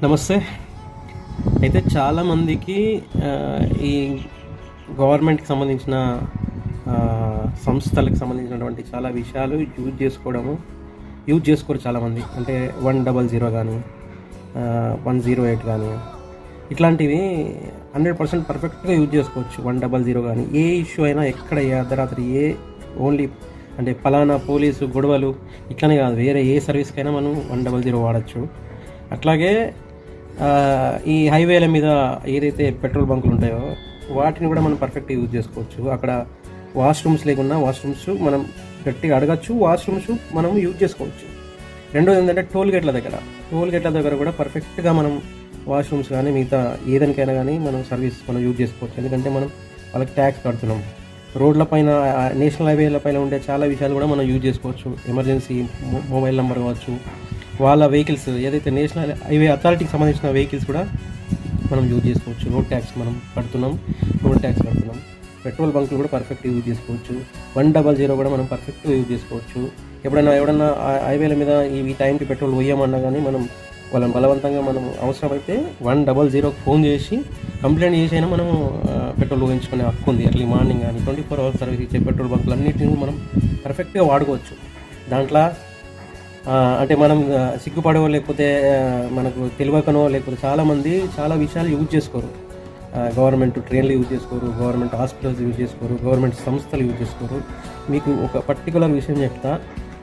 నమస్తే. అయితే చాలామందికి ఈ గవర్నమెంట్‌కి సంబంధించిన సంస్థలకు సంబంధించినటువంటి చాలా విషయాలు యూజ్ చేసుకోరు చాలామంది. అంటే 100 గానీ 108 గానీ ఇట్లాంటివి 100% పర్ఫెక్ట్‌గా యూజ్ చేసుకోవచ్చు. 100 గానీ ఏ ఇష్యూ అయినా ఎక్కడ ఏ అర్ధరాత్రి ఓన్లీ అంటే పలానా పోలీసు గొడవలు ఇట్లనే కాదు, వేరే ఏ సర్వీస్‌కైనా మనం 100 వాడచ్చు. అట్లాగే ఈ హైవేల మీద ఏదైతే పెట్రోల్ బంకులు ఉంటాయో వాటిని కూడా మనం పర్ఫెక్ట్గా యూజ్ చేసుకోవచ్చు. అక్కడ వాష్రూమ్స్ లేకున్నా వాష్రూమ్స్ మనం గట్టిగా అడగచ్చు, వాష్రూమ్స్ మనం యూజ్ చేసుకోవచ్చు. రెండోది ఏంటంటే టోల్ గేట్ల దగ్గర కూడా పర్ఫెక్ట్గా మనం వాష్రూమ్స్ కానీ మిగతా ఏదానికైనా కానీ మనం సర్వీస్ మనం యూజ్ చేసుకోవచ్చు. ఎందుకంటే మనం వాళ్ళకి ట్యాక్స్ కడుతున్నాం. రోడ్ల పైన నేషనల్ హైవేల పైన ఉండే చాలా విషయాలు కూడా మనం యూజ్ చేసుకోవచ్చు. ఎమర్జెన్సీ మొబైల్ నెంబర్ కావచ్చు, వాళ్ళ వెహికల్స్ ఏదైతే నేషనల్ హైవే అథారిటీకి సంబంధించిన వెహికల్స్ కూడా మనం యూజ్ చేసుకోవచ్చు. రోడ్ ట్యాక్స్ కడుతున్నాం. పెట్రోల్ బంకులు కూడా పర్ఫెక్ట్గా యూజ్ చేసుకోవచ్చు. 100 కూడా మనం పర్ఫెక్ట్గా యూజ్ చేసుకోవచ్చు. ఎవడన్నా హైవేల మీద ఈ టైంకి పెట్రోల్ పోయామన్నా కానీ మనం వాళ్ళని బలవంతంగా మనం అవసరమైతే 100కి ఫోన్ చేసి కంప్లైంట్ చేసి అయినా మనం పెట్రోల్ పోయించుకునే హక్కు ఉంది. ఎర్లీ మార్నింగ్ కానీ 24 hours సర్వీస్ ఇచ్చే పెట్రోల్ బంకులు అన్నింటినీ మనం పర్ఫెక్ట్గా వాడుకోవచ్చు. దాంట్లో అంటే మనం సిగ్గుపడో లేకపోతే మనకు తెలియకనో లేకపోతే చాలామంది చాలా విషయాలు యూజ్ చేసుకోరు. గవర్నమెంట్ ట్రైన్లు యూజ్ చేసుకోరు, గవర్నమెంట్ హాస్పిటల్స్ యూజ్ చేసుకోరు, గవర్నమెంట్ సంస్థలు యూజ్ చేసుకోరు. మీకు ఒక పర్టికులర్ విషయం చెప్తా.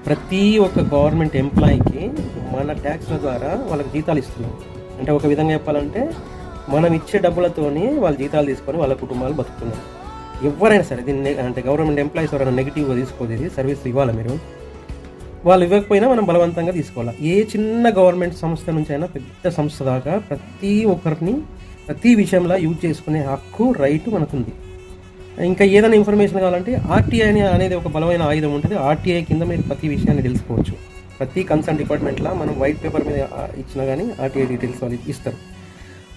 ప్రతి ఒక్క గవర్నమెంట్ ఎంప్లాయీకి మన ట్యాక్స్ల ద్వారా వాళ్ళకి జీతాలు ఇస్తున్నాం. అంటే ఒక విధంగా చెప్పాలంటే మనం ఇచ్చే డబ్బులతోని వాళ్ళు జీతాలు తీసుకొని వాళ్ళ కుటుంబాలు బతుకుతున్నారు. ఎవరైనా సరే దీన్ని అంటే గవర్నమెంట్ ఎంప్లాయీస్ ఎవరైనా నెగిటివ్గా తీసుకోదు. ఇది సర్వీస్ ఇవ్వాలి మీరు, వాళ్ళు ఇవ్వకపోయినా మనం బలవంతంగా తీసుకోవాలి. ఏ చిన్న గవర్నమెంట్ సంస్థ నుంచి అయినా పెద్ద సంస్థ దాకా ప్రతి ఒక్కరిని ప్రతి విషయంలో యూజ్ చేసుకునే హక్కు రైటు మనకుంది. ఇంకా ఏదైనా ఇన్ఫర్మేషన్ కావాలంటే ఆర్టీఐ అనేది ఒక బలమైన ఆయుధం ఉంటుంది. ఆర్టీఐ కింద మీరు ప్రతి విషయాన్ని తెలుసుకోవచ్చు. ప్రతి కన్సర్న్ డిపార్ట్మెంట్లో మనం వైట్ పేపర్ మీద ఇచ్చినా కానీ ఆర్టీఐ డీటెయిల్స్ వాళ్ళు ఇస్తారు.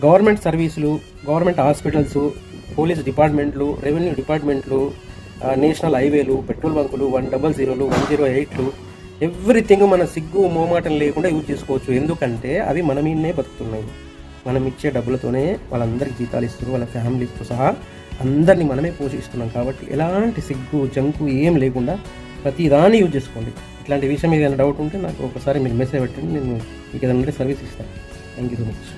గవర్నమెంట్ సర్వీసులు, గవర్నమెంట్ హాస్పిటల్స్, పోలీస్ డిపార్ట్మెంట్లు, రెవెన్యూ డిపార్ట్మెంట్లు, నేషనల్ హైవేలు, పెట్రోల్ బంకులు, 100లు, 108లు, ఎవ్రీథింగ్ మన సిగ్గు మోమాటం లేకుండా యూజ్ చేసుకోవచ్చు. ఎందుకంటే అవి మన మీదనే బతుకుతున్నాయి. మనం ఇచ్చే డబ్బులతోనే వాళ్ళందరికీ జీతాలు ఇస్తున్నారు, వాళ్ళ ఫ్యామిలీస్తో సహా అందరినీ మనమే పోషిస్తున్నాం. కాబట్టి ఎలాంటి సిగ్గు జంకు ఏం లేకుండా ప్రతి దాన్ని యూజ్ చేసుకోండి. ఇట్లాంటి విషయం ఏదైనా డౌట్ ఉంటే నాకు ఒకసారి మీరు మెసేజ్ పెట్టండి, నేను మీకు ఏదైనా సర్వీస్ ఇస్తాను. Thank you so much.